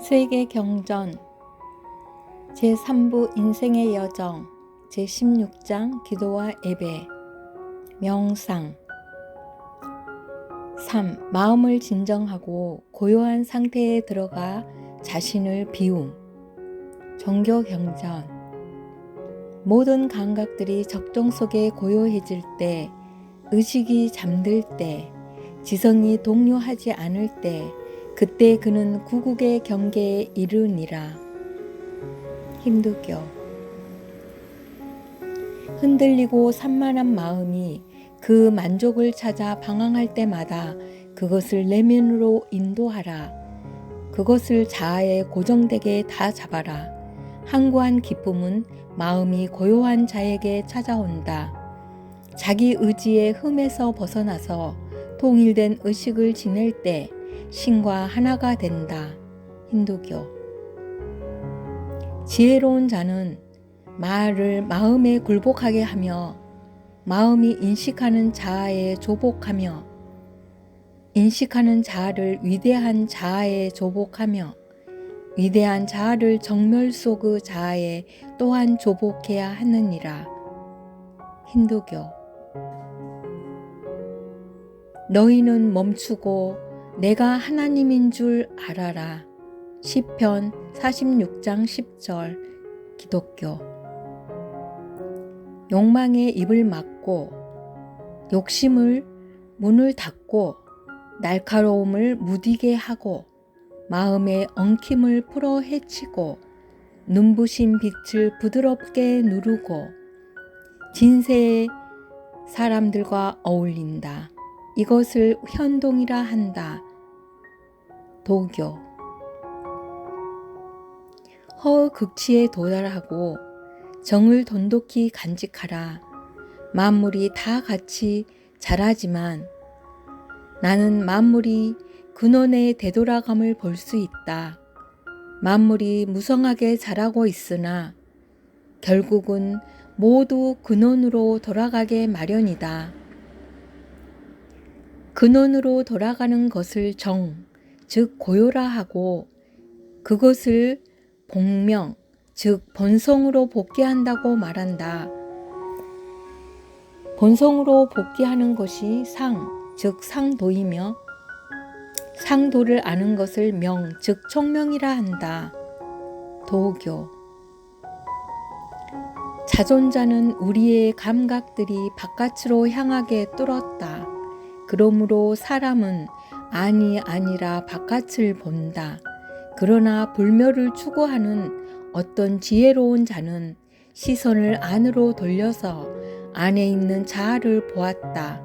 세계 경전 제3부 인생의 여정 제16장 기도와 예배 명상 3. 마음을 진정하고 고요한 상태에 들어가 자신을 비움 종교 경전 모든 감각들이 적정 속에 고요해질 때, 의식이 잠들 때, 지성이 동요하지 않을 때 그때 그는 구국의 경계에 이르니라. 힌두교 흔들리고 산만한 마음이 그 만족을 찾아 방황할 때마다 그것을 내면으로 인도하라. 그것을 자아에 고정되게 다 잡아라. 항구한 기쁨은 마음이 고요한 자에게 찾아온다. 자기 의지의 흠에서 벗어나서 통일된 의식을 지낼 때 신과 하나가 된다. 힌두교 지혜로운 자는 말을 마음에 굴복하게 하며 마음이 인식하는 자아에 조복하며 인식하는 자아를 위대한 자아에 조복하며 위대한 자아를 정멸 속의 자아에 또한 조복해야 하느니라. 힌두교 너희는 멈추고 내가 하나님인 줄 알아라. 시편 46장 10절 기독교 욕망의 입을 막고 욕심을 문을 닫고 날카로움을 무디게 하고 마음의 엉킴을 풀어 헤치고 눈부신 빛을 부드럽게 누르고 진세의 사람들과 어울린다. 이것을 현동이라 한다. 도교 허극치에 도달하고 정을 돈독히 간직하라. 만물이 다 같이 자라지만 나는 만물이 근원의 되돌아감을 볼 수 있다. 만물이 무성하게 자라고 있으나 결국은 모두 근원으로 돌아가게 마련이다. 근원으로 돌아가는 것을 정, 즉 고요라 하고 그것을 복명, 즉 본성으로 복귀한다고 말한다. 본성으로 복귀하는 것이 상, 즉 상도이며 상도를 아는 것을 명, 즉 총명이라 한다. 도교 자존자는 우리의 감각들이 바깥으로 향하게 뚫었다. 그러므로 사람은 아니라 바깥을 본다. 그러나 불멸을 추구하는 어떤 지혜로운 자는 시선을 안으로 돌려서 안에 있는 자아를 보았다.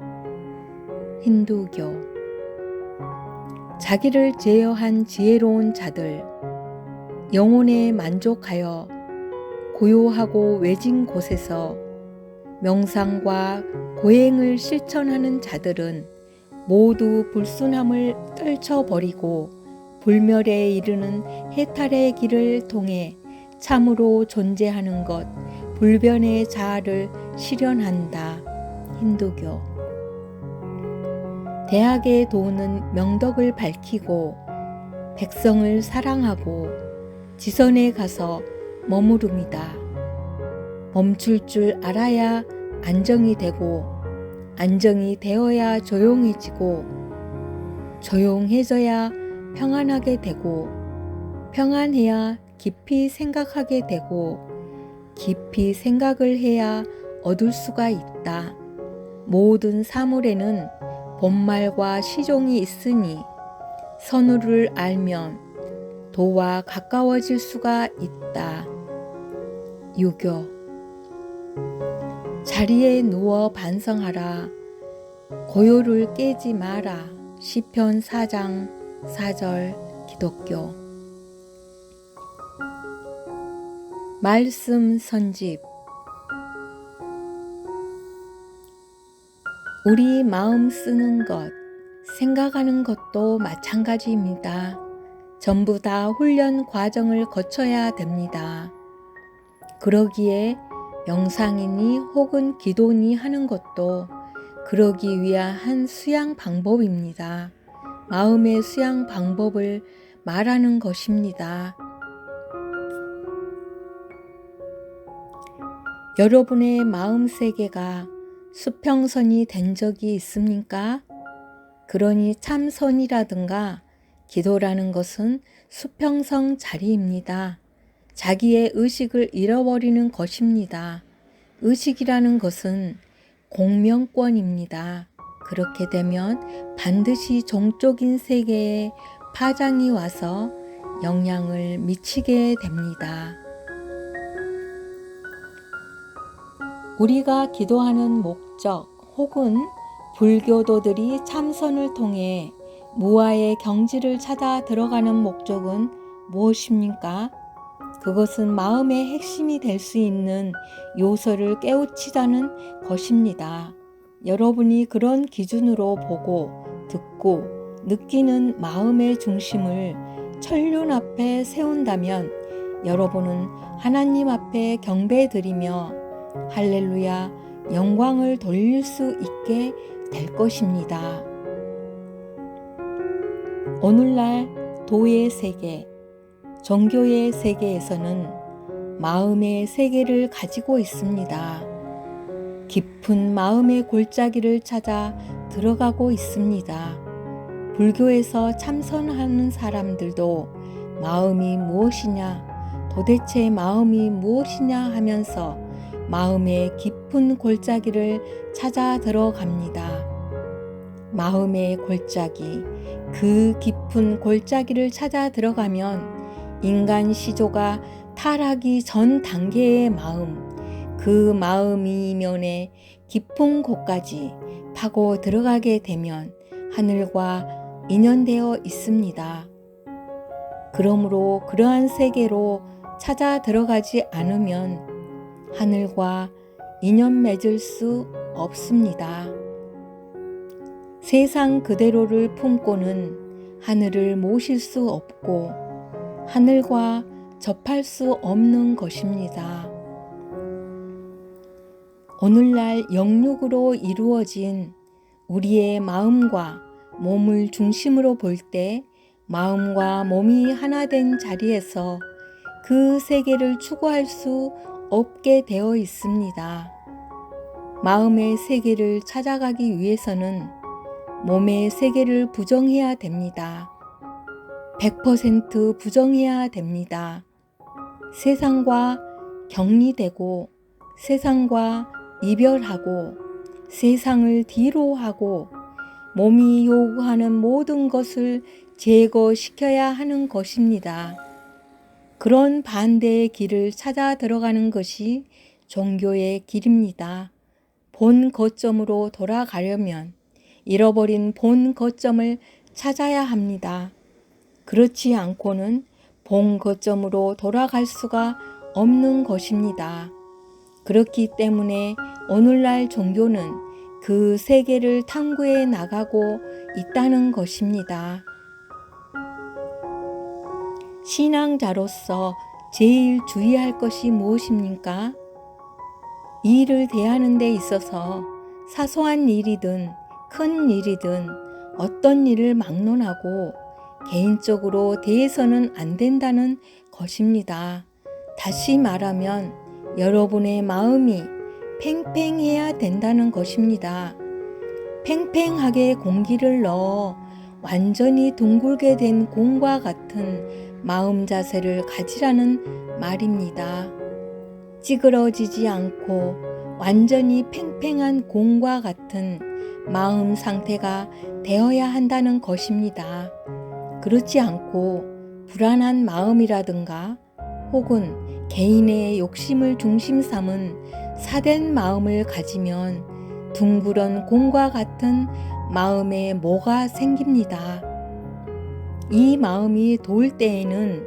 힌두교 자기를 제어한 지혜로운 자들 영혼에 만족하여 고요하고 외진 곳에서 명상과 고행을 실천하는 자들은 모두 불순함을 떨쳐버리고 불멸에 이르는 해탈의 길을 통해 참으로 존재하는 것, 불변의 자아를 실현한다. 힌두교 대학의 도는 명덕을 밝히고 백성을 사랑하고 지선에 가서 머무름이다. 멈출 줄 알아야 안정이 되고 안정이 되어야 조용해지고 조용해져야 평안하게 되고 평안해야 깊이 생각하게 되고 깊이 생각을 해야 얻을 수가 있다. 모든 사물에는 본말과 시종이 있으니 선우를 알면 도와 가까워질 수가 있다. 유교 자리에 누워 반성하라. 고요를 깨지 마라. 시편 4장 4절 기독교 말씀 선집 우리 마음 쓰는 것, 생각하는 것도 마찬가지입니다. 전부 다 훈련 과정을 거쳐야 됩니다. 그러기에 명상이니 혹은 기도니 하는 것도 그러기 위한 한 수양 방법입니다. 마음의 수양 방법을 말하는 것입니다. 여러분의 마음 세계가 수평선이 된 적이 있습니까? 그러니 참선이라든가 기도라는 것은 수평성 자리입니다. 자기의 의식을 잃어버리는 것입니다. 의식이라는 것은 공명권입니다. 그렇게 되면 반드시 종적인 세계에 파장이 와서 영향을 미치게 됩니다. 우리가 기도하는 목적 혹은 불교도들이 참선을 통해 무아의 경지를 찾아 들어가는 목적은 무엇입니까? 그것은 마음의 핵심이 될 수 있는 요소를 깨우치자는 것입니다. 여러분이 그런 기준으로 보고 듣고 느끼는 마음의 중심을 천륜 앞에 세운다면 여러분은 하나님 앞에 경배드리며 할렐루야 영광을 돌릴 수 있게 될 것입니다. 오늘날 도의 세계, 종교의 세계에서는 마음의 세계를 가지고 있습니다. 깊은 마음의 골짜기를 찾아 들어가고 있습니다. 불교에서 참선하는 사람들도 마음이 무엇이냐, 도대체 마음이 무엇이냐 하면서 마음의 깊은 골짜기를 찾아 들어갑니다. 마음의 골짜기, 그 깊은 골짜기를 찾아 들어가면 인간 시조가 타락이 전 단계의 마음, 그 마음 이면의 깊은 곳까지 파고 들어가게 되면 하늘과 인연되어 있습니다. 그러므로 그러한 세계로 찾아 들어가지 않으면 하늘과 인연 맺을 수 없습니다. 세상 그대로를 품고는 하늘을 모실 수 없고 하늘과 접할 수 없는 것입니다. 오늘날 영육으로 이루어진 우리의 마음과 몸을 중심으로 볼 때 마음과 몸이 하나 된 자리에서 그 세계를 추구할 수 없게 되어 있습니다. 마음의 세계를 찾아가기 위해서는 몸의 세계를 부정해야 됩니다. 100% 부정해야 됩니다. 세상과 격리되고 세상과 이별하고 세상을 뒤로 하고 몸이 요구하는 모든 것을 제거시켜야 하는 것입니다. 그런 반대의 길을 찾아 들어가는 것이 종교의 길입니다. 본 거점으로 돌아가려면 잃어버린 본 거점을 찾아야 합니다. 그렇지 않고는 본 거점으로 돌아갈 수가 없는 것입니다. 그렇기 때문에 오늘날 종교는 그 세계를 탐구해 나가고 있다는 것입니다. 신앙자로서 제일 주의할 것이 무엇입니까? 이 일을 대하는 데 있어서 사소한 일이든 큰 일이든 어떤 일을 막론하고 개인적으로 대해서는 안 된다는 것입니다. 다시 말하면 여러분의 마음이 팽팽해야 된다는 것입니다. 팽팽하게 공기를 넣어 완전히 둥글게 된 공과 같은 마음 자세를 가지라는 말입니다. 찌그러지지 않고 완전히 팽팽한 공과 같은 마음 상태가 되어야 한다는 것입니다. 그렇지 않고 불안한 마음이라든가 혹은 개인의 욕심을 중심 삼은 사된 마음을 가지면 둥그런 공과 같은 마음에 뭐가 생깁니다. 이 마음이 도울 때에는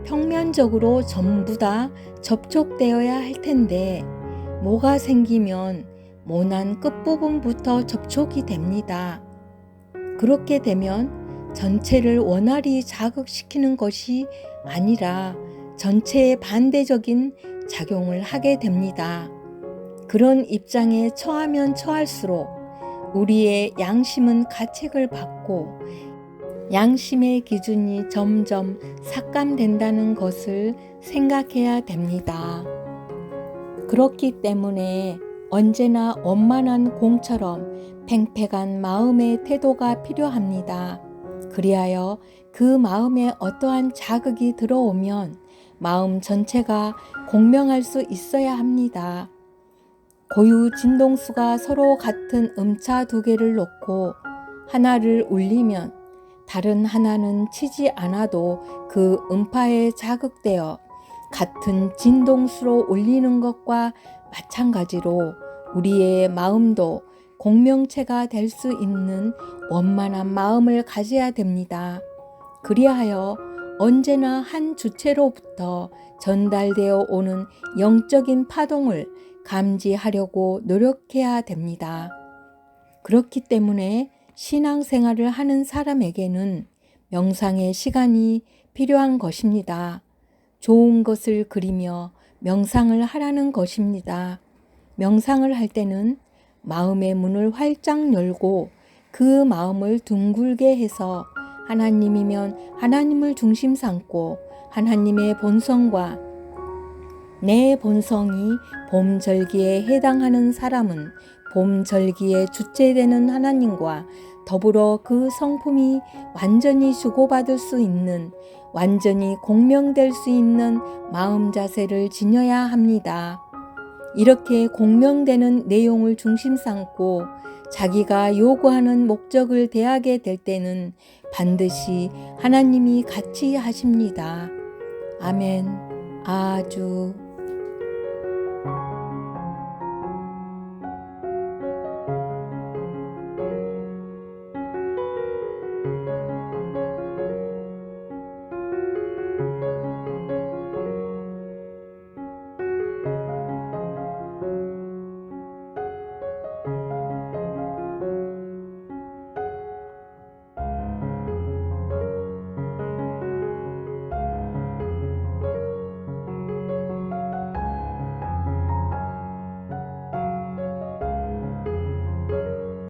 평면적으로 전부 다 접촉되어야 할 텐데 뭐가 생기면 모난 끝부분부터 접촉이 됩니다. 그렇게 되면 전체를 원활히 자극시키는 것이 아니라 전체에 반대적인 작용을 하게 됩니다. 그런 입장에 처하면 처할수록 우리의 양심은 가책을 받고 양심의 기준이 점점 삭감된다는 것을 생각해야 됩니다. 그렇기 때문에 언제나 원만한 공처럼 팽팽한 마음의 태도가 필요합니다. 그리하여 그 마음에 어떠한 자극이 들어오면 마음 전체가 공명할 수 있어야 합니다. 고유 진동수가 서로 같은 음차 두 개를 놓고 하나를 울리면 다른 하나는 치지 않아도 그 음파에 자극되어 같은 진동수로 울리는 것과 마찬가지로 우리의 마음도 공명체가 될 수 있는 원만한 마음을 가져야 됩니다. 그리하여 언제나 한 주체로부터 전달되어 오는 영적인 파동을 감지하려고 노력해야 됩니다. 그렇기 때문에 신앙생활을 하는 사람에게는 명상의 시간이 필요한 것입니다. 좋은 것을 그리며 명상을 하라는 것입니다. 명상을 할 때는 마음의 문을 활짝 열고 그 마음을 둥글게 해서 하나님이면 하나님을 중심 삼고 하나님의 본성과 내 본성이 봄절기에 해당하는 사람은 봄절기에 주체되는 하나님과 더불어 그 성품이 완전히 주고받을 수 있는, 완전히 공명될 수 있는 마음 자세를 지녀야 합니다. 이렇게 공명되는 내용을 중심 삼고 자기가 요구하는 목적을 대하게 될 때는 반드시 하나님이 같이 하십니다. 아멘. 아주